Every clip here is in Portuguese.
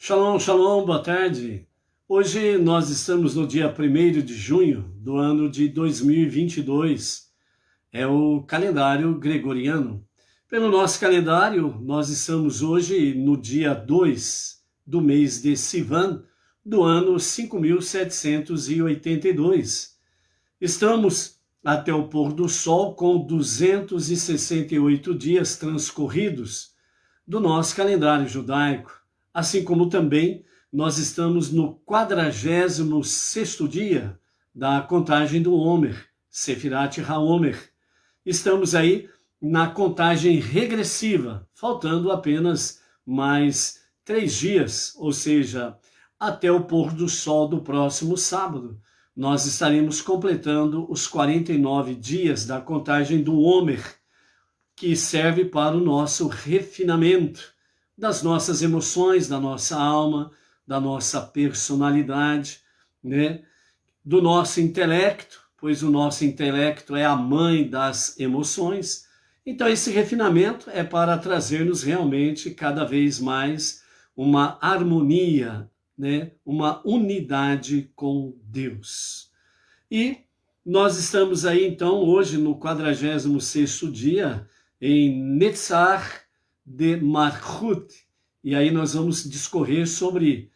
Shalom, shalom, boa tarde. Hoje nós estamos no dia 1º de junho do ano de 2022. É o calendário gregoriano. Pelo nosso calendário, nós estamos hoje no dia 2 do mês de Sivan, do ano 5782. Estamos até o pôr do sol com 268 dias transcorridos do nosso calendário judaico. Assim como também nós estamos no 46º dia da contagem do Homer, Sefirat HaOmer. Estamos aí na contagem regressiva, faltando apenas mais 3 dias, ou seja, até o pôr do sol do próximo sábado. Nós estaremos completando os 49 dias da contagem do Homer, que serve para o nosso refinamento das nossas emoções, da nossa alma, da nossa personalidade, né? Do nosso intelecto, pois o nosso intelecto é a mãe das emoções. Então esse refinamento é para trazer-nos realmente cada vez mais uma harmonia, né? Uma unidade com Deus. E nós estamos aí então hoje no 46º dia em Netzach de Malchut, e aí nós vamos discorrer sobre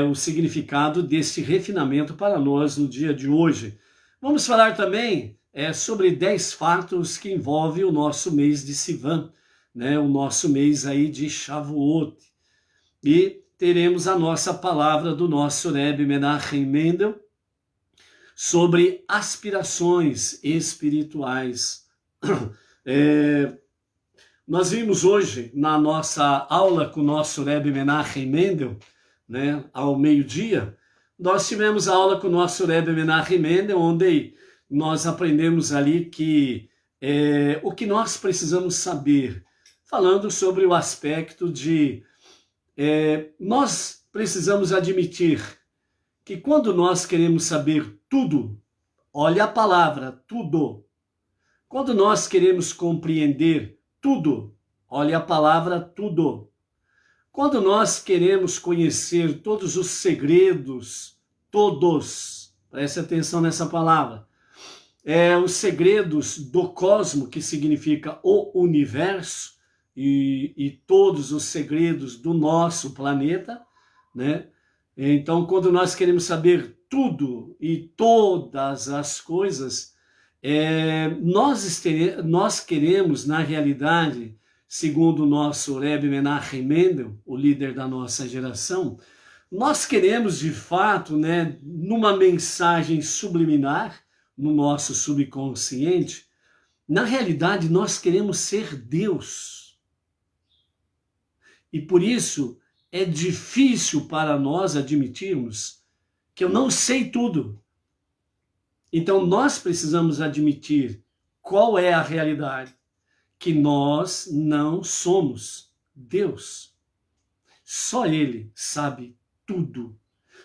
o significado desse refinamento para nós no dia de hoje. Vamos falar também sobre 10 fatos que envolvem o nosso mês de Sivan, né, o nosso mês aí de Shavuot. E teremos a nossa palavra do nosso Rebbe Menachem Mendel sobre aspirações espirituais. Nós vimos hoje, na nossa aula com o nosso Rebbe Menachem Mendel, né, ao meio-dia, nós tivemos a aula com o nosso Rebbe Menachem Mendel, onde nós aprendemos ali que o que nós precisamos saber, falando sobre o aspecto de nós precisamos admitir que quando nós queremos saber tudo, olha a palavra, tudo, quando nós queremos compreender tudo, olha a palavra tudo. Quando nós queremos conhecer todos os segredos, todos, preste atenção nessa palavra, os segredos do cosmo, que significa o universo, e todos os segredos do nosso planeta, né? Então, quando nós queremos saber tudo e todas as coisas, nós queremos, na realidade, segundo o nosso Rebbe Menachem Mendel, o líder da nossa geração, nós queremos, de fato, né, numa mensagem subliminar, no nosso subconsciente, na realidade, nós queremos ser Deus. E por isso é difícil para nós admitirmos que eu não sei tudo. Então, nós precisamos admitir qual é a realidade, que nós não somos Deus. Só Ele sabe tudo.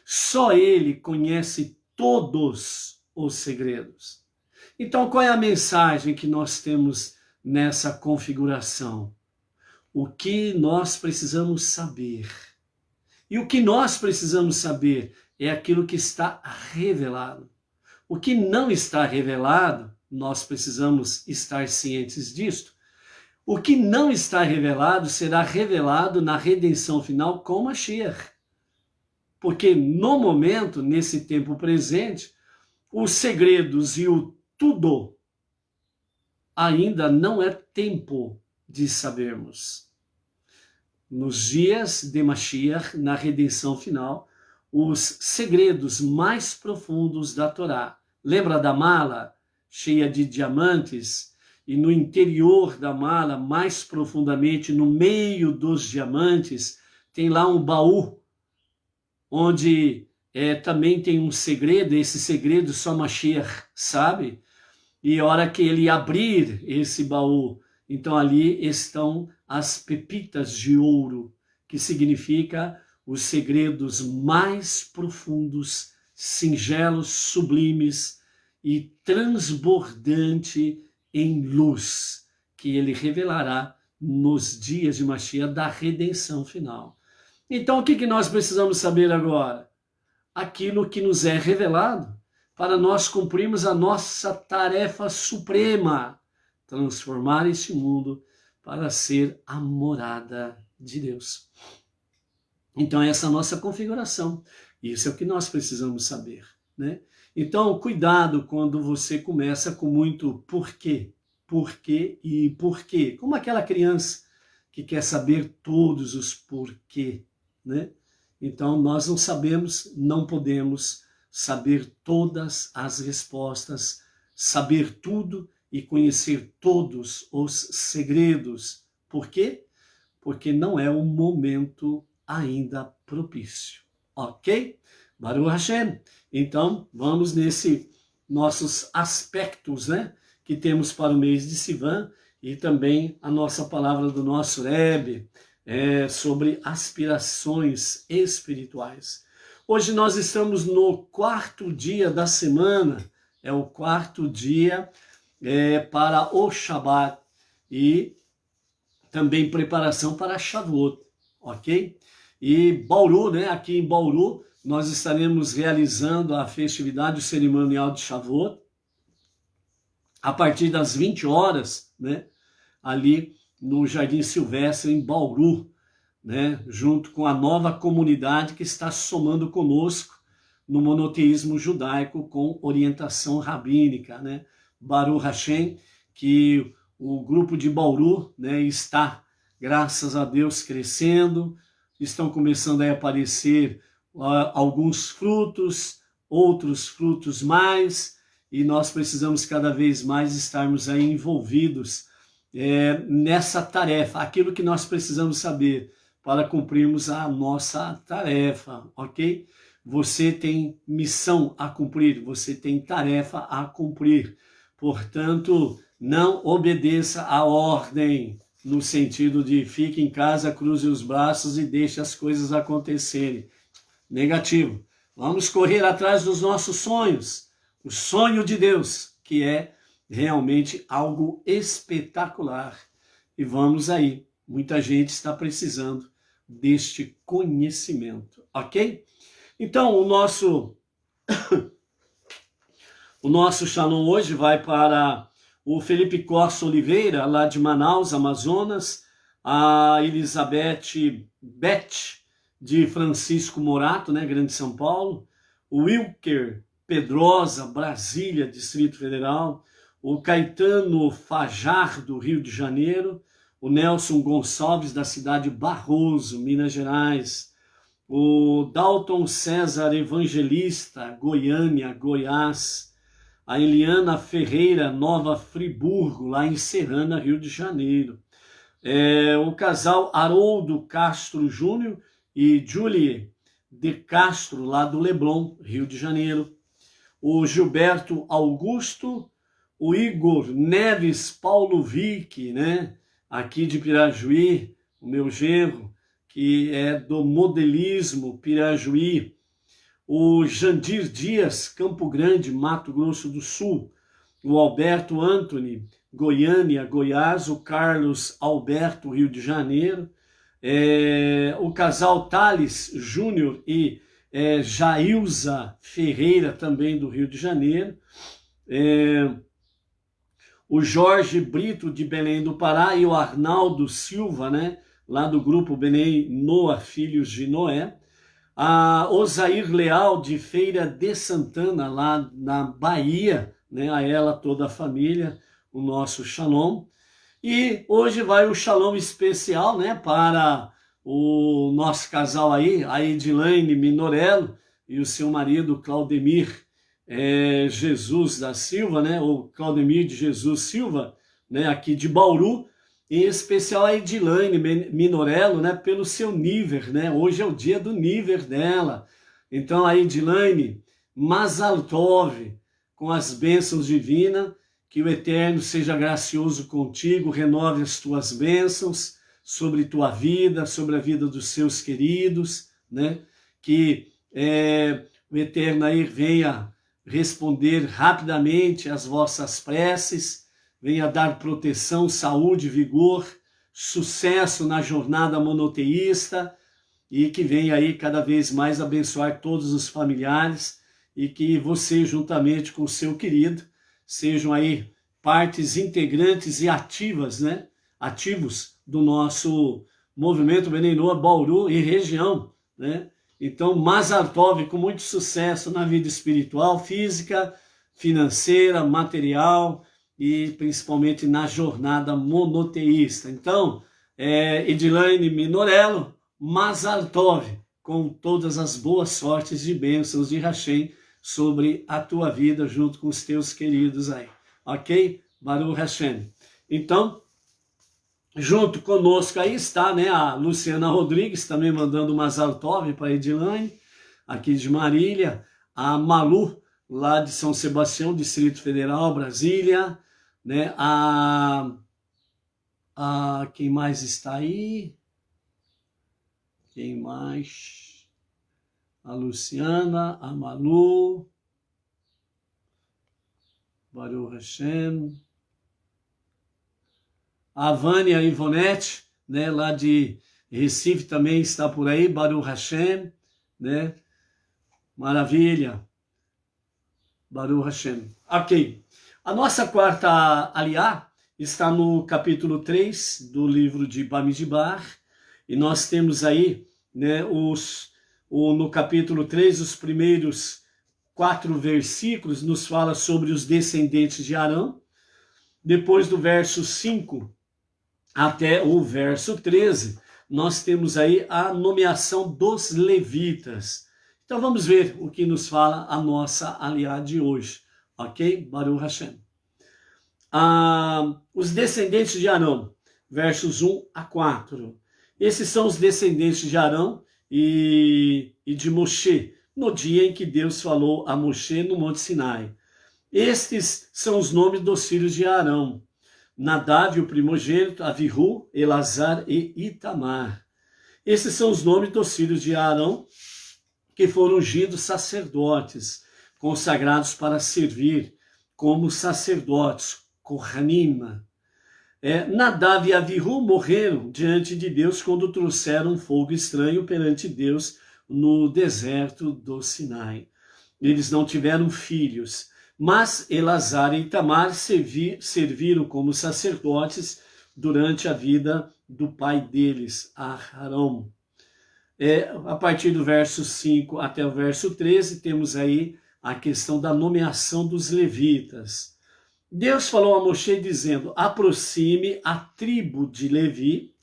Só Ele conhece todos os segredos. Então, qual é a mensagem que nós temos nessa configuração? O que nós precisamos saber. E o que nós precisamos saber é aquilo que está revelado. O que não está revelado, nós precisamos estar cientes disto. O que não está revelado será revelado na redenção final com Mashiach. Porque no momento, nesse tempo presente, os segredos e o tudo ainda não é tempo de sabermos. Nos dias de Mashiach, na redenção final, os segredos mais profundos da Torá. Lembra da mala cheia de diamantes? E no interior da mala, mais profundamente, no meio dos diamantes, tem lá um baú, onde também tem um segredo, esse segredo só Mashiach sabe. E a hora que ele abrir esse baú, então ali estão as pepitas de ouro, que significa os segredos mais profundos, singelos, sublimes e transbordante em luz, que ele revelará nos dias de Mashiach da redenção final. Então, o que nós precisamos saber agora? Aquilo que nos é revelado para nós cumprirmos a nossa tarefa suprema, transformar este mundo para ser a morada de Deus. Então, essa é a nossa configuração. Isso é o que nós precisamos saber, né? Então, cuidado quando você começa com muito porquê, porquê e porquê. Como aquela criança que quer saber todos os porquê, né? Então, nós não sabemos, não podemos saber todas as respostas, saber tudo e conhecer todos os segredos. Por quê? Porque não é o momento ainda propício. Ok? Baruch Hashem. Então, vamos nesse nossos aspectos, né, que temos para o mês de Sivan e também a nossa palavra do nosso Rebbe sobre aspirações espirituais. Hoje nós estamos no 4º dia da semana, é o 4º dia para o Shabat e também preparação para Shavuot, ok? E Bauru, né, aqui em Bauru, nós estaremos realizando a festividade, o cerimonial de Shavuot, a partir das 20 horas, né, ali no Jardim Silvestre, em Bauru, né, junto com a nova comunidade que está somando conosco no monoteísmo judaico com orientação rabínica, né? Baruch Hashem, que o grupo de Bauru, né, está, graças a Deus, crescendo, estão começando a aparecer alguns frutos, outros frutos mais, e nós precisamos cada vez mais estarmos aí envolvidos nessa tarefa, aquilo que nós precisamos saber para cumprirmos a nossa tarefa, ok? Você tem missão a cumprir, você tem tarefa a cumprir, portanto, não obedeça a ordem, no sentido de fique em casa, cruze os braços e deixe as coisas acontecerem. Negativo. Vamos correr atrás dos nossos sonhos, o sonho de Deus, que é realmente algo espetacular. E vamos aí, muita gente está precisando deste conhecimento, ok? Então, o nosso Shalom hoje vai para o Felipe Costa Oliveira, lá de Manaus, Amazonas, a Elizabeth Beth, de Francisco Morato, né, Grande São Paulo, o Wilker Pedrosa, Brasília, Distrito Federal, o Caetano Fajar, do Rio de Janeiro, o Nelson Gonçalves, da cidade de Barroso, Minas Gerais, o Dalton César Evangelista, Goiânia, Goiás, a Eliana Ferreira, Nova Friburgo, lá em Serrana, Rio de Janeiro, o casal Haroldo Castro Júnior e Julie de Castro, lá do Leblon, Rio de Janeiro, o Gilberto Augusto, o Igor Neves Paulo Vick, né, aqui de Pirajuí, o meu genro, que é do modelismo Pirajuí, o Jandir Dias, Campo Grande, Mato Grosso do Sul, o Alberto Anthony, Goiânia, Goiás, o Carlos Alberto, Rio de Janeiro, o casal Thales Júnior e Jailza Ferreira, também do Rio de Janeiro, o Jorge Brito, de Belém do Pará, e o Arnaldo Silva, né, lá do grupo Benei Noa Filhos de Noé, a Osair Leal, de Feira de Santana, lá na Bahia, né, a ela, toda a família, o nosso Shalom. E hoje vai o Shalom especial, né, para o nosso casal aí, a Edilane Minorello e o seu marido Claudemir Jesus da Silva, né, ou Claudemir de Jesus Silva, né, aqui de Bauru, em especial a Edilane Minorello, né, pelo seu nível, né, hoje é o dia do nível dela. Então a Edilane Mazal Tov, com as bênçãos divinas, que o Eterno seja gracioso contigo, renove as tuas bênçãos sobre tua vida, sobre a vida dos seus queridos, né, que o Eterno aí venha responder rapidamente às vossas preces, venha dar proteção, saúde, vigor, sucesso na jornada monoteísta, e que venha aí cada vez mais abençoar todos os familiares e que você, juntamente com o seu querido, sejam aí partes integrantes e ativas, né? Ativos do nosso movimento Bnei Noach Bauru e região, né? Então, Mazal Tov com muito sucesso na vida espiritual, física, financeira, material e principalmente na jornada monoteísta. Então, Edilane Minorello, Mazal Tov, com todas as boas sortes e bênçãos de Hashem sobre a tua vida junto com os teus queridos aí. Ok? Baruch Hashem. Então, junto conosco aí está, né, a Luciana Rodrigues, também mandando Mazal Tov para a Edilane, aqui de Marília, a Malu, lá de São Sebastião, Distrito Federal, Brasília, né, quem mais está aí? Quem mais? A Luciana, a Malu, Baruch Hashem, a Vânia Ivonete, né, lá de Recife também está por aí, Baruch Hashem, né? Maravilha. Baruch Hashem. Ok. A nossa quarta aliá está no capítulo 3 do livro de Bamidbar, e nós temos aí, né, no capítulo 3, os primeiros 4 versículos nos fala sobre os descendentes de Arão. Depois do verso 5 até o verso 13, nós temos aí a nomeação dos levitas. Então vamos ver o que nos fala a nossa aliá de hoje, ok? Baruch Hashem. Os descendentes de Arão, versos 1 a 4. Esses são os descendentes de Arão e de Moshe, no dia em que Deus falou a Moshe no Monte Sinai. Estes são os nomes dos filhos de Arão: Nadav, o primogênito, Avihu, Elazar e Itamar. Esses são os nomes dos filhos de Arão, que foram ungidos sacerdotes, consagrados para servir como sacerdotes, Kohanim. Nadav e Avihu morreram diante de Deus quando trouxeram fogo estranho perante Deus no deserto do Sinai. Eles não tiveram filhos, mas Elazar e Itamar serviram como sacerdotes durante a vida do pai deles, Arão. A partir do verso 5 até o verso 13, temos aí a questão da nomeação dos levitas. Deus falou a Moshe dizendo: aproxime a tribo de Levi,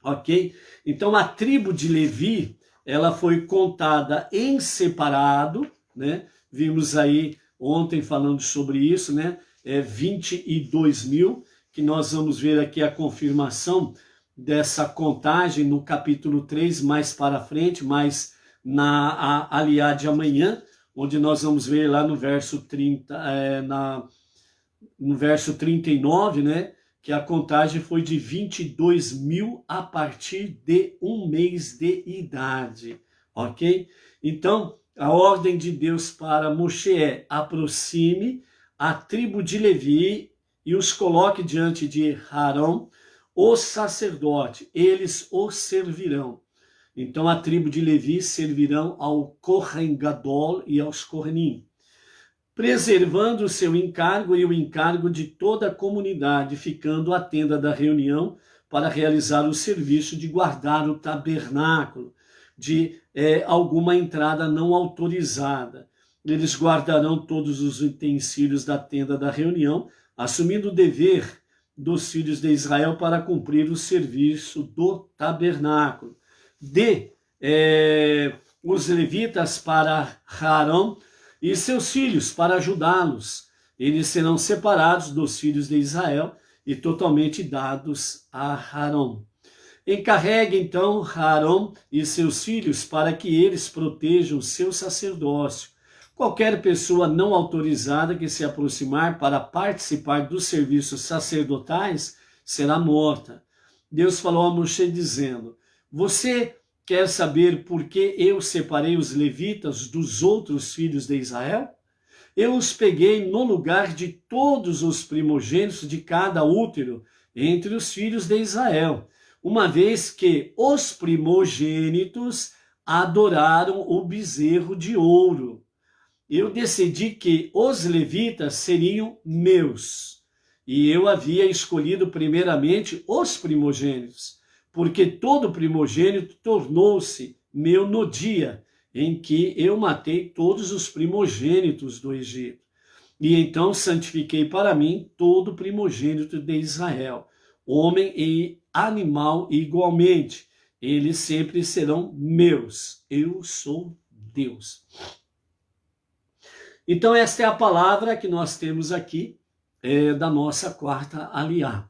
ok? Então a tribo de Levi, ela foi contada em separado, né? Vimos aí ontem falando sobre isso, né? 22 mil, que nós vamos ver aqui a confirmação dessa contagem no capítulo 3, mais para frente, mais na aliá de amanhã, onde nós vamos ver lá no verso 30, no verso 39, né? Que a contagem foi de 22 mil a partir de 1 mês de idade, ok? Então, a ordem de Deus para Moshe é: aproxime a tribo de Levi e os coloque diante de Arão, o sacerdote, eles o servirão. Então a tribo de Levi servirão ao Kohen Gadol e aos Kohanim, preservando o seu encargo e o encargo de toda a comunidade, ficando a tenda da reunião para realizar o serviço de guardar o tabernáculo, de alguma entrada não autorizada. Eles guardarão todos os utensílios da tenda da reunião, assumindo o dever dos filhos de Israel para cumprir o serviço do tabernáculo. Os levitas para Arão e seus filhos para ajudá-los. Eles serão separados dos filhos de Israel e totalmente dados a Arão. Encarregue então Arão e seus filhos para que eles protejam seu sacerdócio. Qualquer pessoa não autorizada que se aproximar para participar dos serviços sacerdotais será morta. Deus falou a Moshe dizendo: você quer saber por que eu separei os levitas dos outros filhos de Israel? Eu os peguei no lugar de todos os primogênitos de cada útero entre os filhos de Israel. uma vez que os primogênitos adoraram o bezerro de ouro. Eu decidi que os levitas seriam meus. E eu havia escolhido primeiramente os primogênitos, porque todo primogênito tornou-se meu no dia em que eu matei todos os primogênitos do Egito. E então santifiquei para mim todo primogênito de Israel, homem e animal igualmente. Eles sempre serão meus. Eu sou Deus. Então esta é a palavra que nós temos aqui da nossa quarta aliá.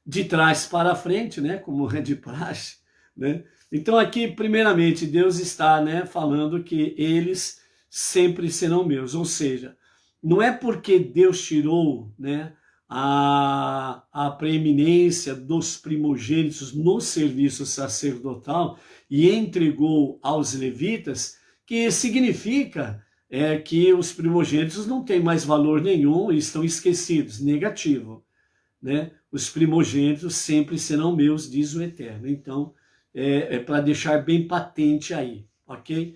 De trás para frente, né, como é de praxe, né? Então aqui, primeiramente, Deus está, né, falando que eles sempre serão meus, ou seja, não é porque Deus tirou, né, a preeminência dos primogênitos no serviço sacerdotal e entregou aos levitas, que significa que os primogênitos não têm mais valor nenhum e estão esquecidos. Negativo, né? Os primogênitos sempre serão meus, diz o Eterno. Então, para deixar bem patente aí, ok?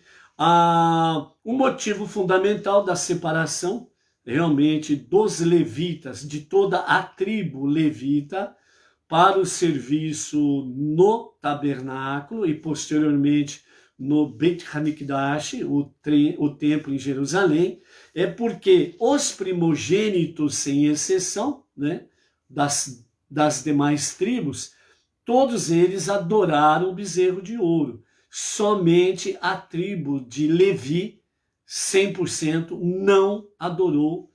O motivo fundamental da separação, realmente, dos levitas, de toda a tribo levita, para o serviço no tabernáculo e, posteriormente, no Beit HaMikdash, o templo em Jerusalém, é porque os primogênitos, sem exceção, né, das demais tribos, todos eles adoraram o bezerro de ouro. Somente a tribo de Levi, 100%, não adorou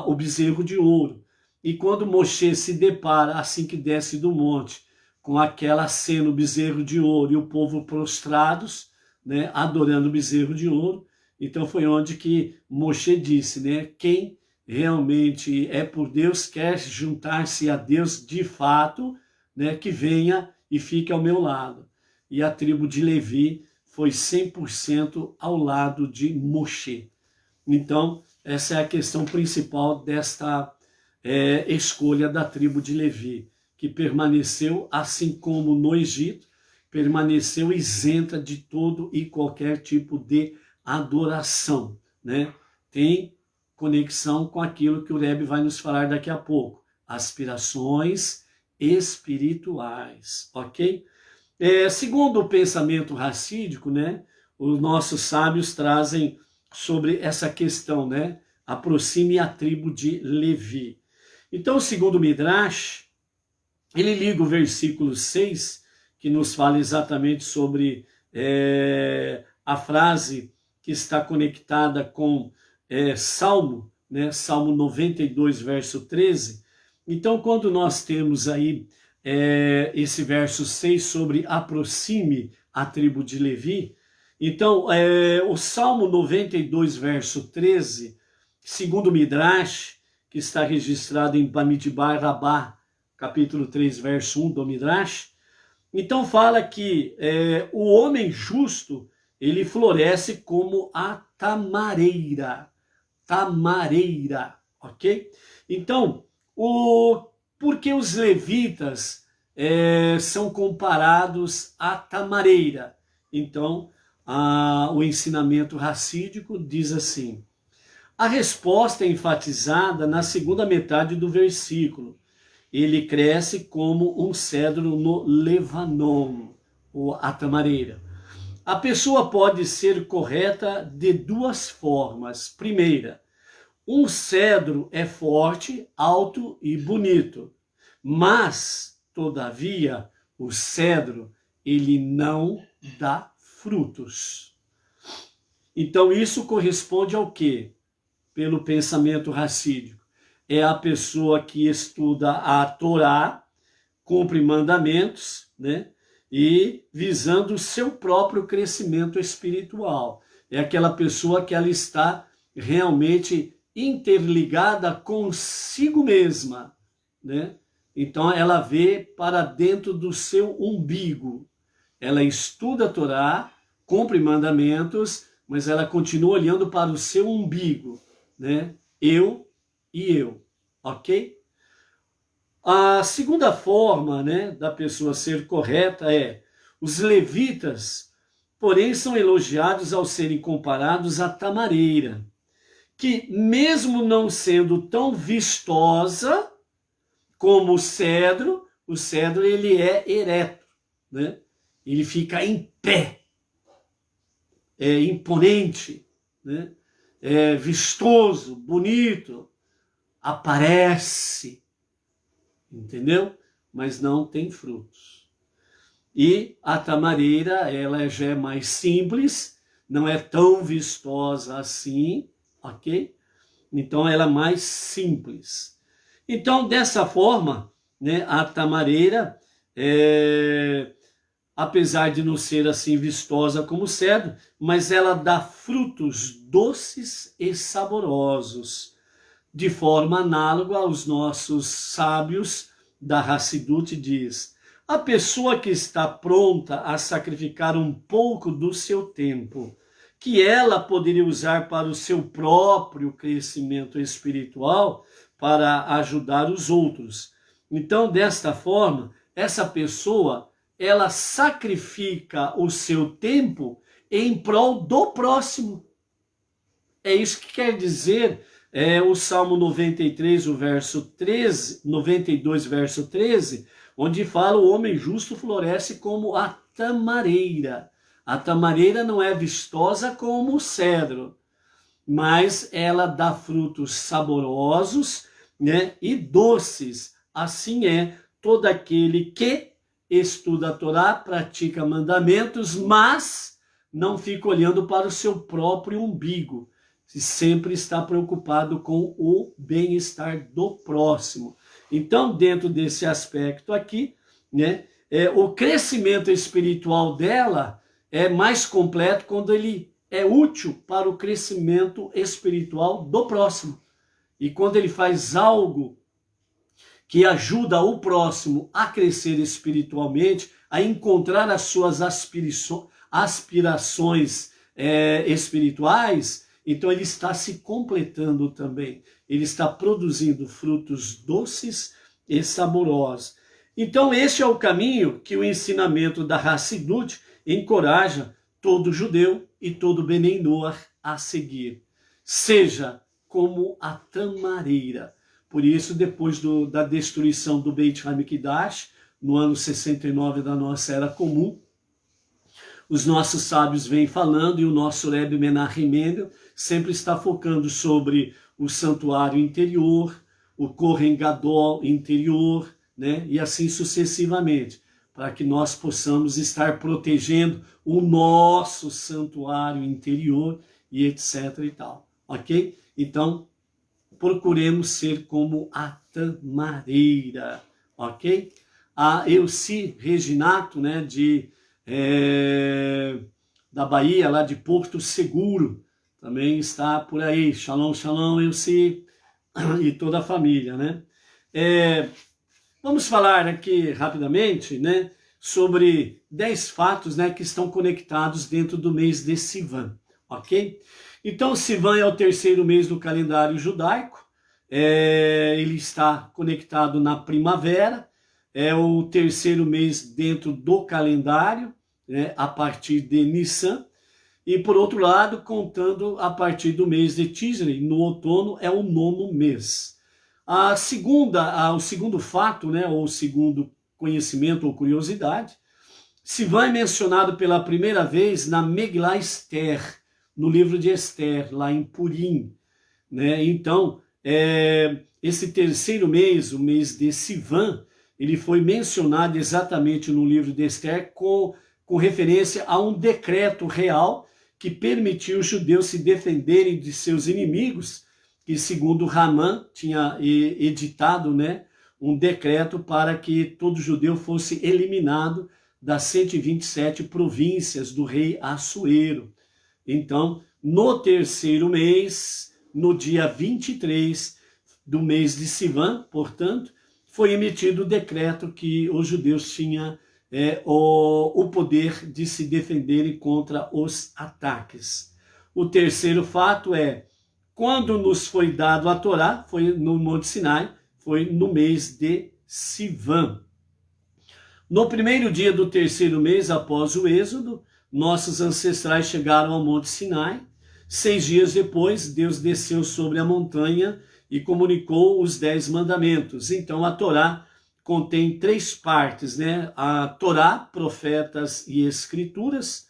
o bezerro de ouro. E quando Moshe se depara, assim que desce do monte, com aquela cena, o bezerro de ouro e o povo prostrados, né, adorando o bezerro de ouro, então foi onde que Moshe disse, né, quem realmente é por Deus, quer juntar-se a Deus de fato, né, que venha e fique ao meu lado. E a tribo de Levi foi 100% ao lado de Moshe. Então, essa é a questão principal desta escolha da tribo de Levi, que permaneceu, assim como no Egito, permaneceu isenta de todo e qualquer tipo de adoração, né? Tem conexão com aquilo que o Rebbe vai nos falar daqui a pouco, aspirações espirituais, ok? Segundo o pensamento racídico, né, os nossos sábios trazem sobre essa questão, né? Aproxime a tribo de Levi. Então, segundo o Midrash, ele liga o versículo 6, que nos fala exatamente sobre a frase que está conectada com Salmo, né? Salmo 92, verso 13. Então, quando nós temos aí esse verso 6 sobre aproxime a tribo de Levi, então o Salmo 92, verso 13, segundo o Midrash, que está registrado em Bamidbar Rabá, capítulo 3, verso 1 do Midrash, então fala que o homem justo, ele floresce como a tamareira, ok? Então, por que os levitas são comparados à tamareira? Então, o ensinamento racídico diz assim, a resposta é enfatizada na segunda metade do versículo. Ele cresce como um cedro no Lebanon, a tamareira. A pessoa pode ser correta de duas formas. Primeira, um cedro é forte, alto e bonito, mas, todavia, o cedro, ele não dá frutos. Então, isso corresponde ao quê? Pelo pensamento racídico. É a pessoa que estuda a Torá, cumpre mandamentos, né? E visando o seu próprio crescimento espiritual. É aquela pessoa que ela está realmente interligada consigo mesma, né? Então ela vê para dentro do seu umbigo. Ela estuda a Torá, cumpre mandamentos, mas ela continua olhando para o seu umbigo, né? Eu e eu, ok? A segunda forma, né, da pessoa ser correta é: os levitas, porém, são elogiados ao serem comparados à tamareira, que mesmo não sendo tão vistosa como o cedro ele é ereto, né? Ele fica em pé, é imponente, né? É vistoso, bonito, aparece, entendeu? Mas não tem frutos. E a tamareira, ela já é mais simples, não é tão vistosa assim, ok? Então ela é mais simples. Então, dessa forma, né, a tamareira, apesar de não ser assim vistosa como o cedro, mas ela dá frutos doces e saborosos, de forma análoga aos nossos sábios da Hassidut diz: a pessoa que está pronta a sacrificar um pouco do seu tempo, que ela poderia usar para o seu próprio crescimento espiritual, para ajudar os outros. Então, desta forma, essa pessoa, ela sacrifica o seu tempo em prol do próximo. É isso que quer dizer o Salmo 93, o verso 13, 92, verso 13, onde fala: o homem justo floresce como a tamareira. A tamareira não é vistosa como o cedro, mas ela dá frutos saborosos, né, e doces. Assim é todo aquele que estuda a Torá, pratica mandamentos, mas não fica olhando para o seu próprio umbigo. Sempre está preocupado com o bem-estar do próximo. Então, dentro desse aspecto aqui, né, o crescimento espiritual dela é mais completo quando ele é útil para o crescimento espiritual do próximo. E quando ele faz algo que ajuda o próximo a crescer espiritualmente, a encontrar as suas aspirações espirituais, então ele está se completando também. Ele está produzindo frutos doces e saborosos. Então este é o caminho que o ensinamento da Hassidut encoraja todo judeu e todo Benei Noach a seguir. Seja como a tamareira. Por isso, depois da destruição do Beit HaMikdash, no ano 69 da nossa Era Comum, os nossos sábios vêm falando, e o nosso Rebbe Menachem Mendel sempre está focando sobre o santuário interior, o Kohen Gadol interior, né? E assim sucessivamente, para que nós possamos estar protegendo o nosso santuário interior e etc e tal, ok? Então, procuremos ser como a tamareira, ok? A Elci Reginato, né, da Bahia, lá de Porto Seguro, também está por aí. Shalom, shalom, Elci e toda a família, né? Vamos falar aqui rapidamente, né, sobre 10 fatos, né, que estão conectados dentro do mês de Sivan, ok? Então, Sivan é o terceiro mês do calendário judaico, ele está conectado na primavera, é o terceiro mês dentro do calendário, né, a partir de Nissan, e por outro lado, contando a partir do mês de Tishrei, no outono, é o 9º mês. O segundo fato, né, ou o segundo conhecimento ou curiosidade, Sivan é mencionado pela primeira vez na Megillah Esther, no livro de Esther, lá em Purim, né? Então, esse terceiro mês, o mês de Sivan, ele foi mencionado exatamente no livro de Esther com referência a um decreto real que permitiu os judeus se defenderem de seus inimigos, que segundo Ramã tinha editado, né, um decreto para que todo judeu fosse eliminado das 127 províncias do rei Assuero. Então, no terceiro mês, no dia 23 do mês de Sivan, portanto, foi emitido o decreto que os judeus tinham o poder de se defenderem contra os ataques. O terceiro fato é: quando nos foi dado a Torá, foi no Monte Sinai, foi no mês de Sivan. No primeiro dia do terceiro mês após o êxodo, nossos ancestrais chegaram ao Monte Sinai. 6 dias depois, Deus desceu sobre a montanha e comunicou os 10 mandamentos. Então a Torá contém 3 partes, né? A Torá, profetas e escrituras.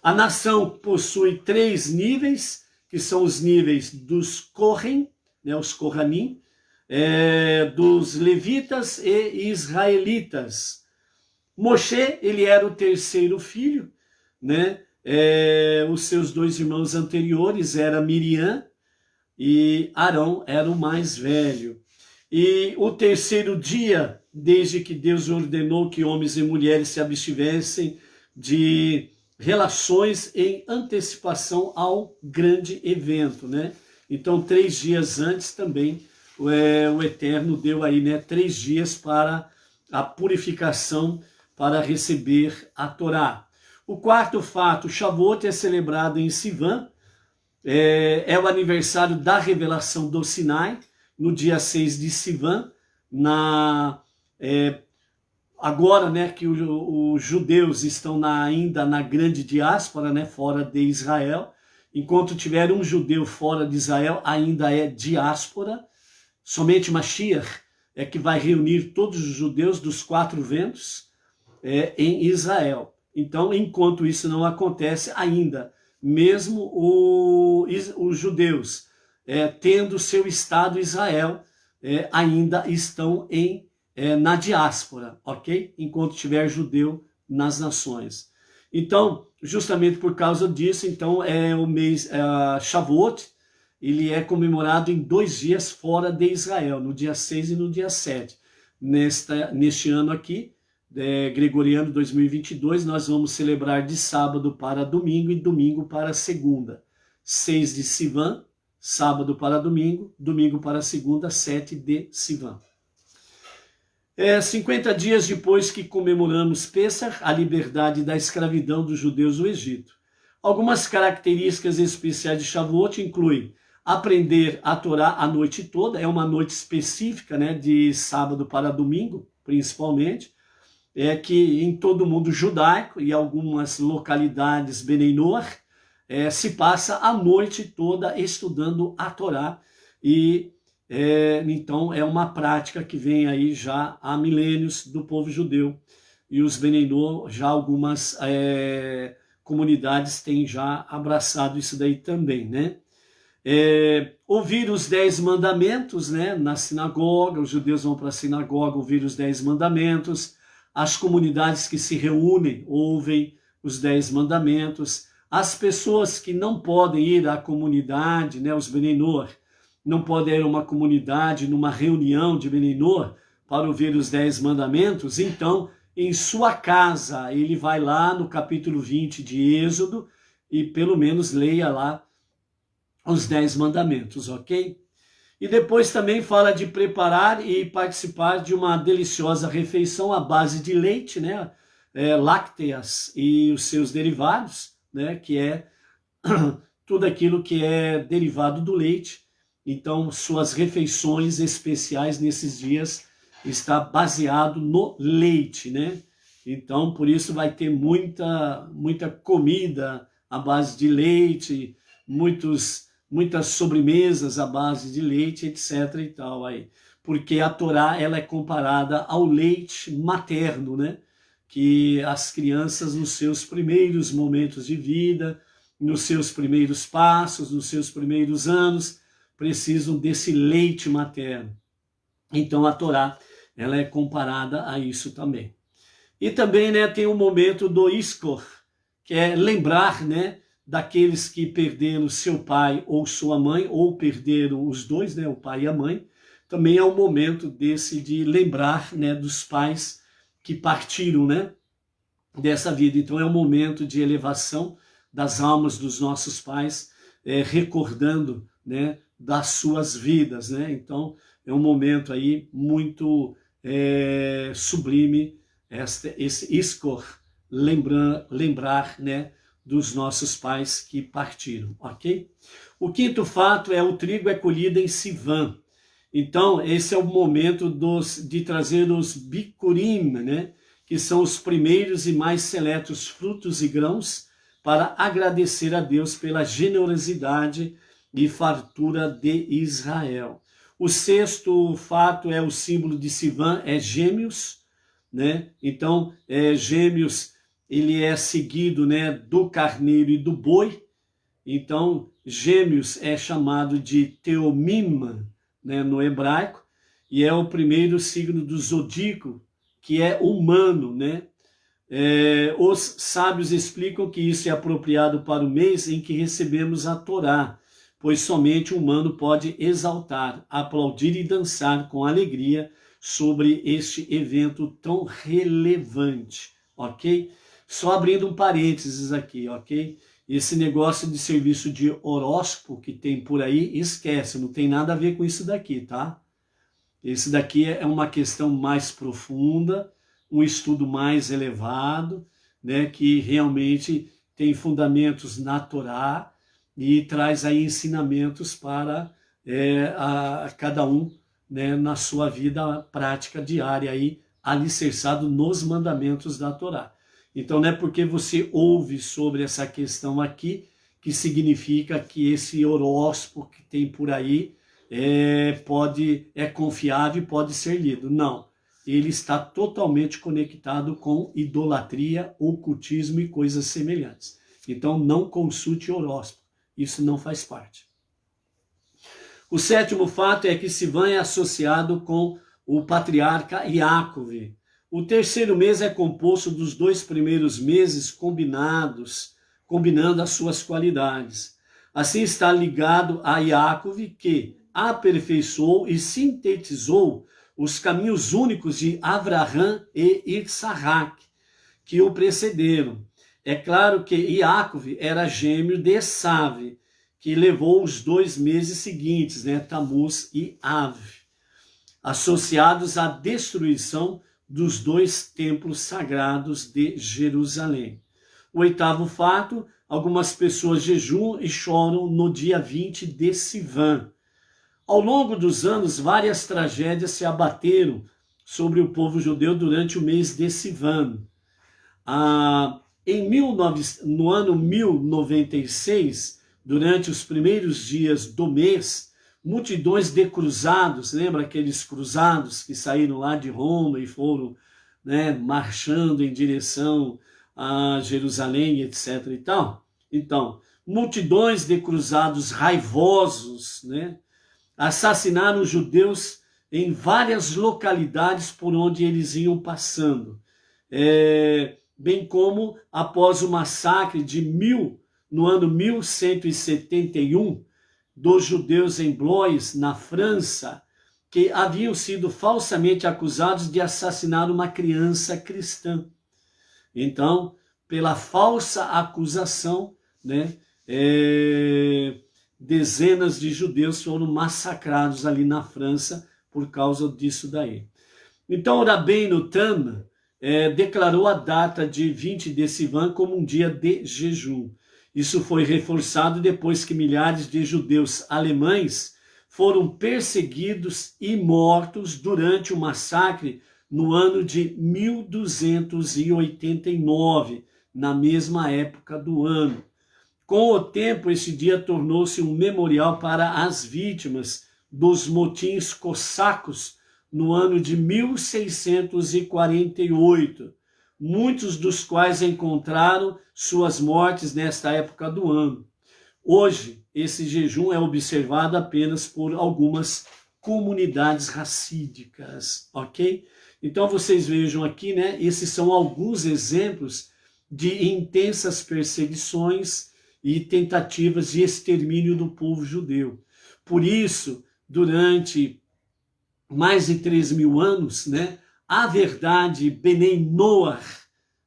A nação possui 3 níveis, que são os níveis dos Kohen, né? Os Kohanim, dos levitas e israelitas. Moshe, ele era o terceiro filho, né? Os seus 2 irmãos anteriores eram Miriam e Arão era o mais velho. E o terceiro dia, desde que Deus ordenou que homens e mulheres se abstivessem de relações em antecipação ao grande evento, né? Então, 3 dias antes também, o Eterno deu aí, né, 3 dias para a purificação, para receber a Torá. O quarto fato, Shavuot, é celebrado em Sivan, é o aniversário da revelação do Sinai, no dia 6 de Sivan, agora, né, que os judeus estão ainda na grande diáspora, né, fora de Israel. Enquanto tiver um judeu fora de Israel, ainda é diáspora. Somente Mashiach é que vai reunir todos os judeus dos 4 ventos em Israel. Então, enquanto isso não acontece ainda, mesmo os judeus tendo seu Estado Israel, ainda estão na diáspora, ok? Enquanto tiver judeu nas nações. Então, justamente por causa disso, então o mês Shavuot, ele é comemorado em 2 dias fora de Israel, no dia 6 e no dia 7. Neste ano aqui, Gregoriano 2022, nós vamos celebrar de sábado para domingo e domingo para segunda. 6 de Sivan, sábado para domingo, domingo para segunda, 7 de Sivan. 50 dias depois que comemoramos Pêssar, a liberdade da escravidão dos judeus no Egito. Algumas características especiais de Shavuot incluem aprender a Torá a noite toda, é uma noite específica, né, de sábado para domingo, principalmente, que em todo o mundo judaico e algumas localidades Benei Noach, se passa a noite toda estudando a Torá e então é uma prática que vem aí já há milênios do povo judeu e os Benei Noach, já algumas comunidades têm já abraçado isso daí também, né? Ouvir os 10 mandamentos, né, na sinagoga, os judeus vão para a sinagoga ouvir os 10 mandamentos, as comunidades que se reúnem ouvem os 10 mandamentos, as pessoas que não podem ir à comunidade, né, os Benei Noach, não podem ir a uma comunidade, numa reunião de Benei Noach para ouvir os 10 mandamentos, então em sua casa ele vai lá no capítulo 20 de Êxodo e pelo menos leia lá os 10 mandamentos, ok? E depois também fala de preparar e participar de uma deliciosa refeição à base de leite, né? Lácteas e os seus derivados, né? Que é tudo aquilo que é derivado do leite. Então, suas refeições especiais nesses dias está baseado no leite, né? Então, por isso vai ter muita comida à base de leite, muitas sobremesas à base de leite, etc. e tal aí. Porque a Torá, ela é comparada ao leite materno, né? Que as crianças nos seus primeiros momentos de vida, nos seus primeiros passos, nos seus primeiros anos, precisam desse leite materno. Então a Torá, ela é comparada a isso também. E também, né, tem o momento do Iskor, que é lembrar, né, daqueles que perderam seu pai ou sua mãe, ou perderam os dois, né, o pai e a mãe. Também é o momento desse de lembrar, né, dos pais que partiram, né, dessa vida. Então é um momento de elevação das almas dos nossos pais, recordando, né, das suas vidas, né? Então é um momento aí muito sublime, esse Iskor, lembrar, né, dos nossos pais que partiram, ok? O quinto fato é o trigo é colhido em Sivan. Então, esse é o momento de trazer os bikurim, né? Que são os primeiros e mais seletos frutos e grãos, para agradecer a Deus pela generosidade e fartura de Israel. O sexto fato é o símbolo de Sivan, é gêmeos, né? Então, gêmeos, ele é seguido, né, do carneiro e do boi. Então, gêmeos é chamado de Teomim, né, no hebraico, e é o primeiro signo do zodíaco, que é humano, né? Os sábios explicam que isso é apropriado para o mês em que recebemos a Torá, pois somente o humano pode exaltar, aplaudir e dançar com alegria sobre este evento tão relevante, ok? Só abrindo um parênteses aqui, ok? Esse negócio de serviço de horóscopo que tem por aí, esquece, não tem nada a ver com isso daqui, tá? Esse daqui é uma questão mais profunda, um estudo mais elevado, né, que realmente tem fundamentos na Torá e traz aí ensinamentos para a cada um, né, na sua vida prática diária, aí, alicerçado nos mandamentos da Torá. Então não é porque você ouve sobre essa questão aqui que significa que esse horóscopo que tem por aí é confiável e pode ser lido. Não, ele está totalmente conectado com idolatria, ocultismo e coisas semelhantes. Então não consulte horóscopo, isso não faz parte. O sétimo fato é que Sivan é associado com o patriarca Iácov. O terceiro mês é composto dos 2 primeiros meses combinando as suas qualidades. Assim está ligado a Iácov, que aperfeiçoou e sintetizou os caminhos únicos de Avraham e Isaac, que o precederam. É claro que Iácov era gêmeo de Esav, que levou os 2 meses seguintes, né, Tamuz e Av, associados à destruição dos 2 templos sagrados de Jerusalém. O oitavo fato, algumas pessoas jejuam e choram no dia 20 de Sivan. Ao longo dos anos, várias tragédias se abateram sobre o povo judeu durante o mês de Sivan. No ano 1096, durante os primeiros dias do mês, multidões de cruzados, lembra aqueles cruzados que saíram lá de Roma e foram, né, marchando em direção a Jerusalém, etc. e tal? Então, multidões de cruzados raivosos, né, assassinaram os judeus em várias localidades por onde eles iam passando. Bem como após o massacre no ano 1171, dos judeus em Blois, na França, que haviam sido falsamente acusados de assassinar uma criança cristã. Então, pela falsa acusação, né, dezenas de judeus foram massacrados ali na França por causa disso daí. Então, Rabbeinu Tam declarou a data de 20 de Sivan como um dia de jejum. Isso foi reforçado depois que milhares de judeus alemães foram perseguidos e mortos durante o massacre no ano de 1289, na mesma época do ano. Com o tempo, esse dia tornou-se um memorial para as vítimas dos motins cossacos no ano de 1648, muitos dos quais encontraram suas mortes nesta época do ano. Hoje, esse jejum é observado apenas por algumas comunidades racídicas, ok? Então vocês vejam aqui, né? Esses são alguns exemplos de intensas perseguições e tentativas de extermínio do povo judeu. Por isso, durante mais de 3.000 anos, né, a verdade Benei Noach,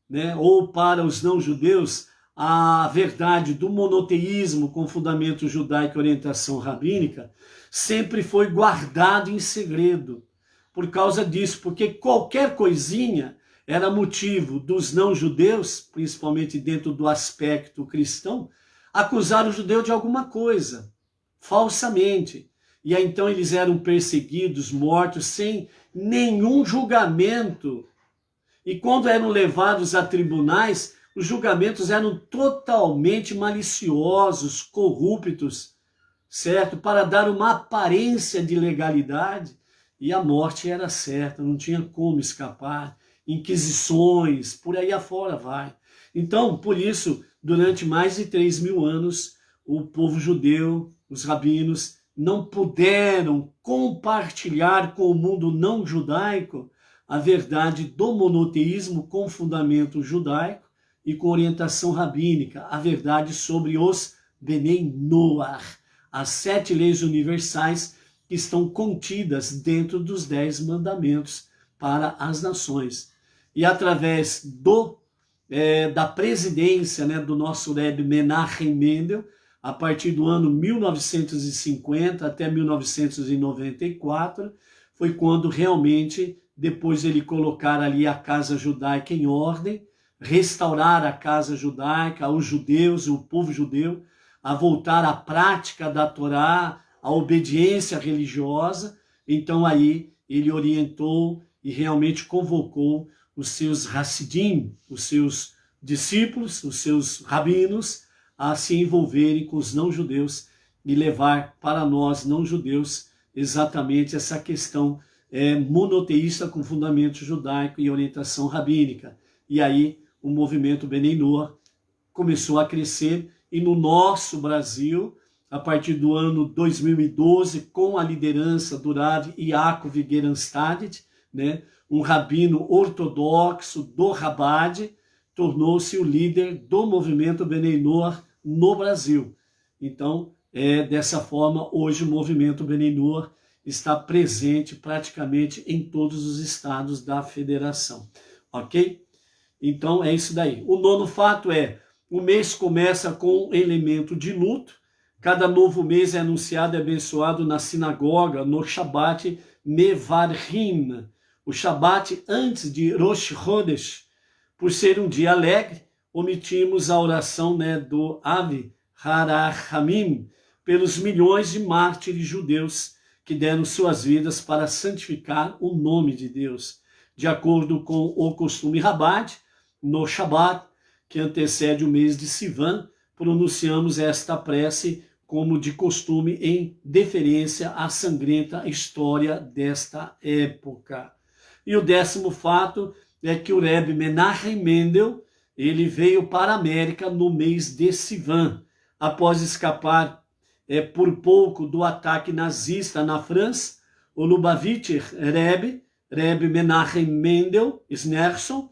né, ou para os não-judeus, a verdade do monoteísmo com fundamento judaico e orientação rabínica, sempre foi guardado em segredo. Por causa disso, porque qualquer coisinha era motivo dos não-judeus, principalmente dentro do aspecto cristão, acusar o judeu de alguma coisa, falsamente. e aí então eles eram perseguidos, mortos, sem nenhum julgamento. E quando eram levados a tribunais, os julgamentos eram totalmente maliciosos, corruptos, certo? Para dar uma aparência de legalidade, e a morte era certa, não tinha como escapar. Inquisições, por aí afora vai. Então, por isso, durante mais de 3.000 anos, o povo judeu, os rabinos, não puderam compartilhar com o mundo não judaico a verdade do monoteísmo com fundamento judaico e com orientação rabínica, a verdade sobre os Benei Noach, as 7 leis universais que estão contidas dentro dos 10 mandamentos para as nações. E através da presidência, né, do nosso Rebbe Menachem Mendel, a partir do ano 1950 até 1994, foi quando realmente, depois ele colocar ali a casa judaica em ordem, restaurar a casa judaica, os judeus, o povo judeu, a voltar à prática da Torá, a obediência religiosa. Então aí ele orientou e realmente convocou os seus Hassidim, os seus discípulos, os seus rabinos, a se envolverem com os não-judeus e levar para nós, não-judeus, exatamente essa questão monoteísta com fundamento judaico e orientação rabínica. E aí o movimento Benei Noach começou a crescer, e no nosso Brasil, a partir do ano 2012, com a liderança do Rav Yaakov Geranstad, né, um rabino ortodoxo do Rabad, tornou-se o líder do movimento Benei Noach no Brasil. Então, dessa forma, hoje o movimento Benei Noach está presente praticamente em todos os estados da federação, ok? Então, é isso daí. O nono fato é, o mês começa com um elemento de luto. Cada novo mês é anunciado e abençoado na sinagoga, no Shabbat Mevarhim, o Shabbat antes de Rosh Chodesh. Por ser um dia alegre, omitimos a oração, né, do Avi Harachamim pelos milhões de mártires judeus que deram suas vidas para santificar o nome de Deus. De acordo com o costume Rabad, no Shabbat, que antecede o mês de Sivan, pronunciamos esta prece como de costume em deferência à sangrenta história desta época. E o 10º fato é que o Rebbe Menachem Mendel, ele veio para a América no mês de Sivan, após escapar por pouco do ataque nazista na França. O Lubavitcher Rebbe Menachem Mendel Schneerson,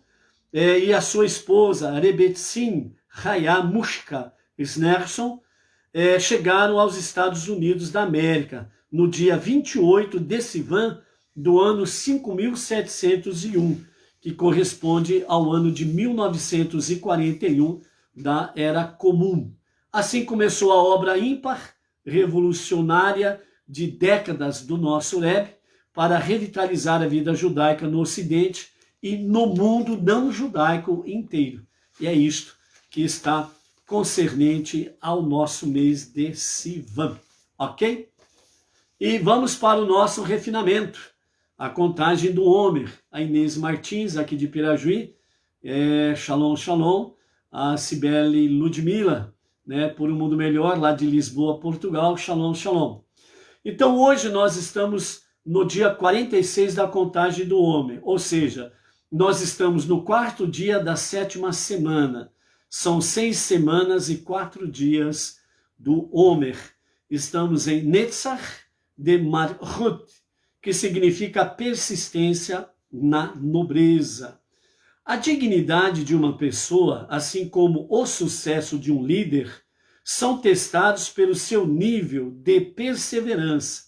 e a sua esposa Rebbetzin Chaya Mushka Schneerson chegaram aos Estados Unidos da América no dia 28 de Sivan do ano 5701, que corresponde ao ano de 1941 da Era Comum. Assim começou a obra ímpar, revolucionária de décadas do nosso Rebbe para revitalizar a vida judaica no Ocidente e no mundo não judaico inteiro. E é isto que está concernente ao nosso mês de Sivan, ok? E vamos para o nosso refinamento, a contagem do Homer. A Inês Martins, aqui de Pirajuí, Shalom, Shalom, a Cibele Ludmila, né, por um mundo melhor, lá de Lisboa, Portugal, Shalom, Shalom. Então hoje nós estamos no dia 46 da contagem do Homer, ou seja, nós estamos no 4º dia da 7ª semana. São 6 semanas e 4 dias do Homer. Estamos em Netzach de Malchut, que significa persistência na nobreza. A dignidade de uma pessoa, assim como o sucesso de um líder, são testados pelo seu nível de perseverança.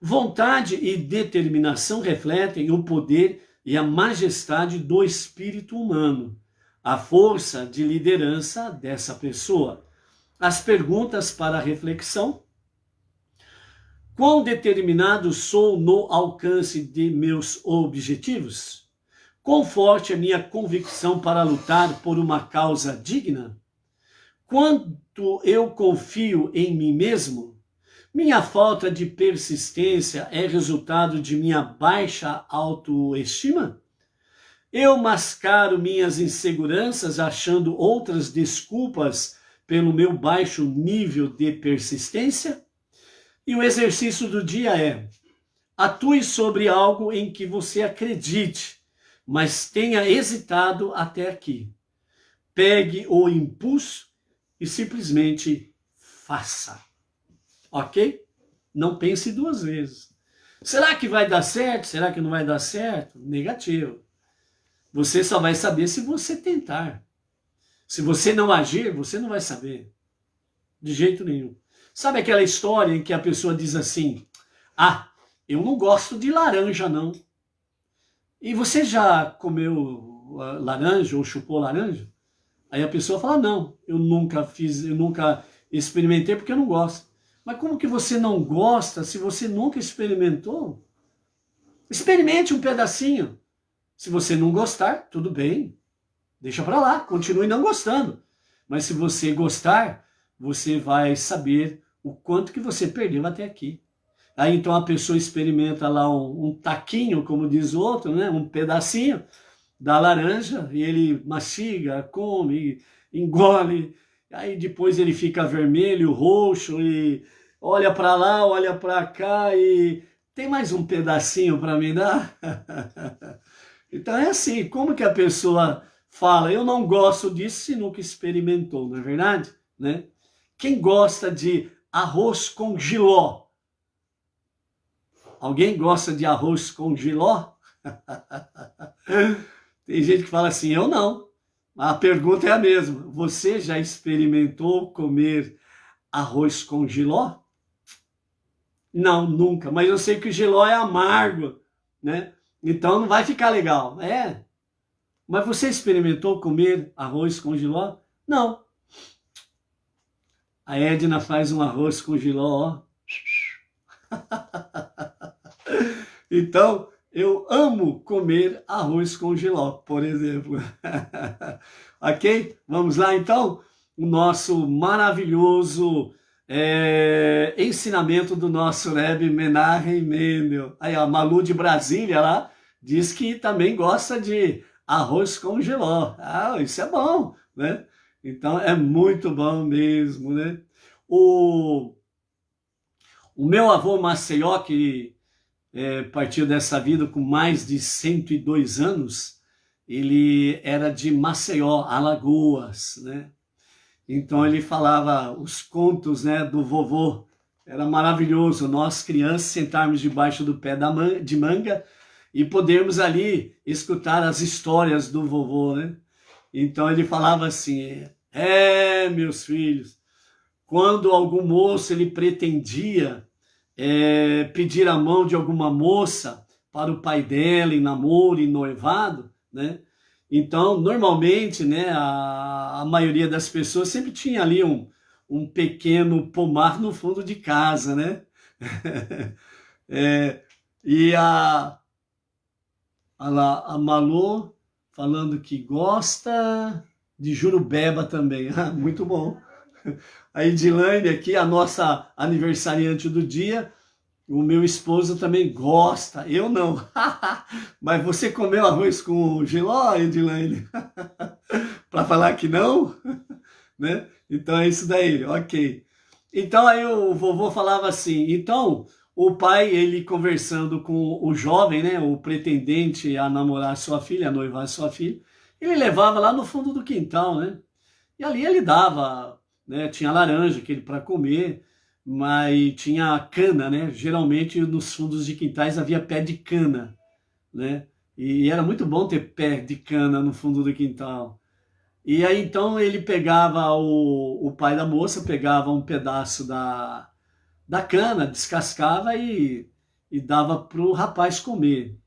Vontade e determinação refletem o poder e a majestade do espírito humano, a força de liderança dessa pessoa. As perguntas para a reflexão: quão determinado sou no alcance de meus objetivos? Quão forte é minha convicção para lutar por uma causa digna? Quanto eu confio em mim mesmo? Minha falta de persistência é resultado de minha baixa autoestima? Eu mascaro minhas inseguranças achando outras desculpas pelo meu baixo nível de persistência? E o exercício do dia é: atue sobre algo em que você acredite, mas tenha hesitado até aqui. Pegue o impulso e simplesmente faça. Ok? Não pense duas vezes. Será que vai dar certo? Será que não vai dar certo? Negativo. Você só vai saber se você tentar. Se você não agir, você não vai saber. De jeito nenhum. Sabe aquela história em que a pessoa diz assim: ah, eu não gosto de laranja, não. E você já comeu laranja ou chupou laranja? Aí a pessoa fala: não, eu nunca experimentei porque eu não gosto. Mas como que você não gosta se você nunca experimentou? Experimente um pedacinho. Se você não gostar, tudo bem. Deixa para lá, continue não gostando. Mas se você gostar, você vai saber o quanto que você perdeu até aqui. Aí então a pessoa experimenta lá um taquinho, como diz o outro, né? Um pedacinho da laranja, e ele mastiga, come, engole, aí depois ele fica vermelho, roxo, e olha para lá, olha para cá, e tem mais um pedacinho para me dar? Então é assim, como que a pessoa fala, eu não gosto disso se nunca experimentou, não é verdade? Né? Quem gosta de arroz com jiló? Alguém gosta de arroz com jiló? Tem gente que fala assim, eu não. A pergunta é a mesma. Você já experimentou comer arroz com jiló? Não, nunca. Mas eu sei que o jiló é amargo, né? Então não vai ficar legal. É. Mas você experimentou comer arroz com jiló? Não. A Edna faz um arroz com jiló, ó. Então, eu amo comer arroz com jiló, por exemplo. Ok? Vamos lá, então? O nosso maravilhoso ensinamento do nosso Rebbe Menachem Mendel. Aí, a Malu de Brasília lá diz que também gosta de arroz com jiló. Ah, isso é bom, né? Então, é muito bom mesmo, né? O meu avô Maceió, que partiu dessa vida com mais de 102 anos, ele era de Maceió, Alagoas, né? Então ele falava os contos, né, do vovô. Era maravilhoso nós crianças sentarmos debaixo do pé de manga e podermos ali escutar as histórias do vovô, né? Então ele falava assim, meus filhos, quando algum moço ele pretendia pedir a mão de alguma moça para o pai dela em namoro, em noivado, né? Então, normalmente, né, a maioria das pessoas sempre tinha ali um pequeno pomar no fundo de casa, né? E a Malu falando que gosta de jurubeba também. Muito bom. A Edilane aqui, a nossa aniversariante do dia, o meu esposo também gosta, eu não. Mas você comeu arroz com jiló, Edilane? Para falar que não? Né? Então é isso daí, ok. Então aí o vovô falava assim, então o pai, ele conversando com o jovem, né, o pretendente a namorar sua filha, a noivar sua filha, ele levava lá no fundo do quintal, né? E ali ele dava, né, tinha laranja para comer, mas tinha cana, né? Geralmente nos fundos de quintais havia pé de cana, né? E era muito bom ter pé de cana no fundo do quintal. E aí então ele pegava, o pai da moça pegava um pedaço da cana, descascava e dava para o rapaz comer.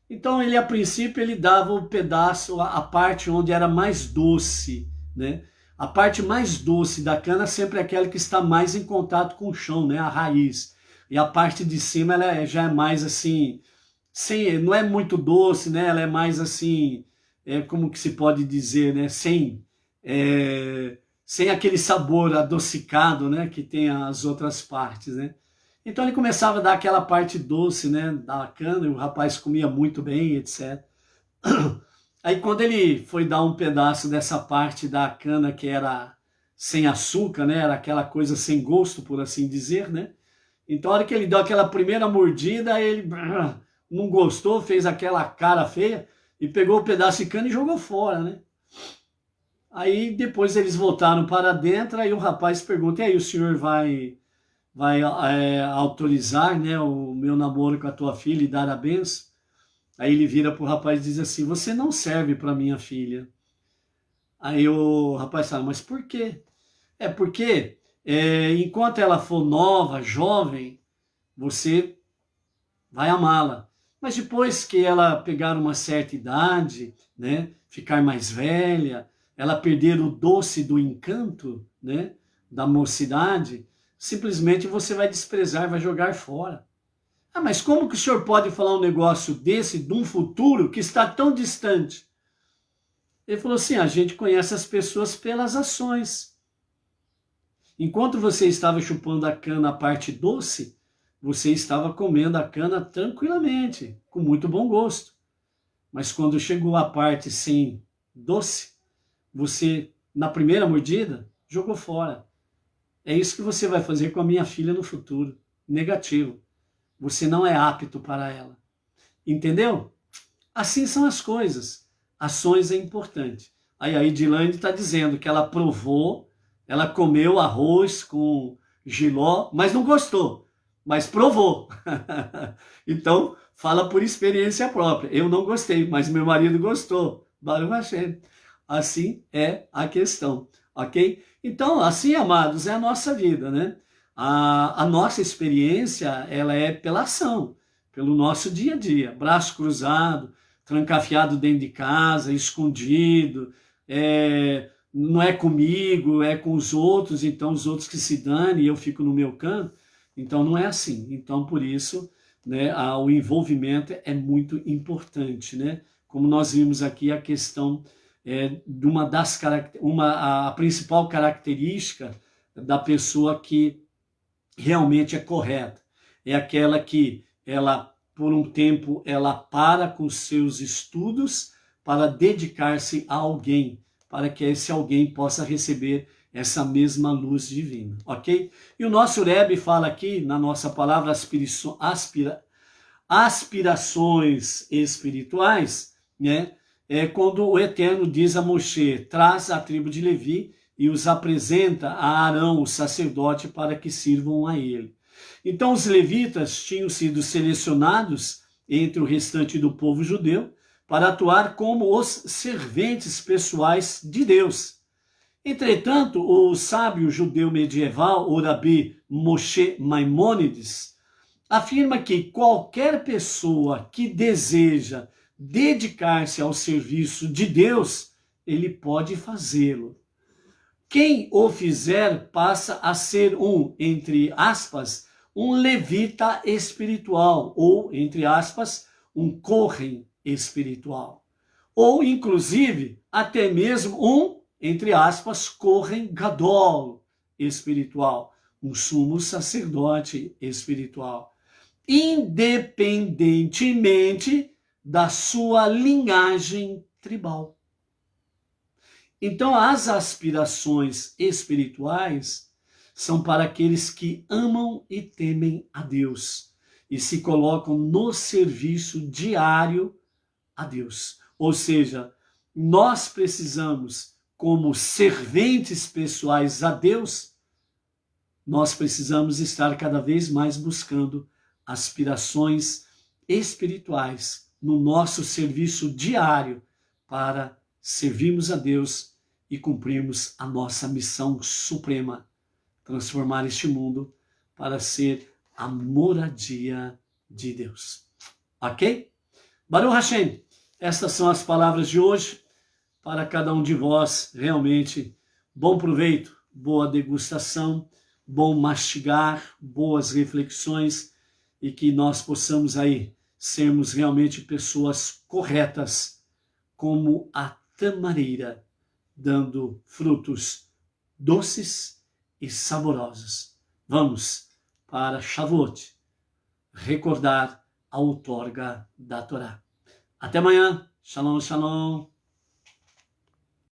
Então ele, a princípio, ele dava o pedaço, a parte onde era mais doce, né? A parte mais doce da cana sempre é aquela que está mais em contato com o chão, né? A raiz. E a parte de cima ela já é mais assim, não é muito doce, né? Ela é mais assim, como que se pode dizer, né? Sem aquele sabor adocicado, né? Que tem as outras partes, né? Então ele começava a dar aquela parte doce, né, da cana, e o rapaz comia muito bem, etc. Aí quando ele foi dar um pedaço dessa parte da cana que era sem açúcar, né, era aquela coisa sem gosto, por assim dizer, né? Então a hora que ele deu aquela primeira mordida, ele não gostou, fez aquela cara feia e pegou o pedaço de cana e jogou fora, né? Aí depois eles voltaram para dentro, aí o rapaz pergunta, e aí o senhor vai autorizar, né, o meu namoro com a tua filha e dar a benção? Aí ele vira para o rapaz e diz assim, você não serve para minha filha. Aí o rapaz fala, mas por quê? É porque enquanto ela for nova, jovem, você vai amá-la. Mas depois que ela pegar uma certa idade, né, ficar mais velha, ela perder o doce do encanto, né, da mocidade, simplesmente você vai desprezar, vai jogar fora. Ah, mas como que o senhor pode falar um negócio desse, de um futuro que está tão distante? Ele falou assim, a gente conhece as pessoas pelas ações. Enquanto você estava chupando a cana, a parte doce, você estava comendo a cana tranquilamente, com muito bom gosto. Mas quando chegou a parte sem doce, você, na primeira mordida, jogou fora. É isso que você vai fazer com a minha filha no futuro. Negativo. Você não é apto para ela. Entendeu? Assim são as coisas. Ações é importante. Aí a Edilane está dizendo que ela provou, ela comeu arroz com jiló, mas não gostou, mas provou. Então, fala por experiência própria. Eu não gostei, mas meu marido gostou. Baruch Hashem. Assim é a questão, ok? Então, assim, amados, é a nossa vida, né? A nossa experiência, ela é pela ação, pelo nosso dia a dia. Braço cruzado, trancafiado dentro de casa, escondido, não é comigo, é com os outros, então os outros que se dane e eu fico no meu canto. Então não é assim. Então por isso, né, o envolvimento é muito importante, né? Como nós vimos aqui a questão de a principal característica da pessoa que realmente é correta. É aquela que ela, por um tempo, ela para com seus estudos para dedicar-se a alguém, para que esse alguém possa receber essa mesma luz divina, ok? E o nosso Rebbe fala aqui, na nossa palavra aspirações espirituais, né? É quando o Eterno diz a Moshe, traz a tribo de Levi e os apresenta a Arão, o sacerdote, para que sirvam a ele. Então os levitas tinham sido selecionados entre o restante do povo judeu para atuar como os serventes pessoais de Deus. Entretanto, o sábio judeu medieval, o Rabi Moshe Maimônides, afirma que qualquer pessoa que deseja dedicar-se ao serviço de Deus, ele pode fazê-lo. Quem o fizer passa a ser entre aspas, um levita espiritual, ou, entre aspas, um Kohen espiritual. Ou, inclusive, até mesmo entre aspas, Kohen Gadol espiritual, um sumo sacerdote espiritual. Independentemente da sua linhagem tribal. Então, as aspirações espirituais são para aqueles que amam e temem a Deus e se colocam no serviço diário a Deus. Ou seja, nós precisamos, como serventes pessoais a Deus, nós precisamos estar cada vez mais buscando aspirações espirituais no nosso serviço diário para servirmos a Deus e cumprirmos a nossa missão suprema, transformar este mundo para ser a moradia de Deus. Ok? Baruch Hashem, estas são as palavras de hoje para cada um de vós. Realmente, bom proveito, boa degustação, bom mastigar, boas reflexões e que nós possamos aí sermos realmente pessoas corretas, como a tamareira, dando frutos doces e saborosos. Vamos para Shavuot, recordar a outorga da Torá. Até amanhã. Shalom, shalom.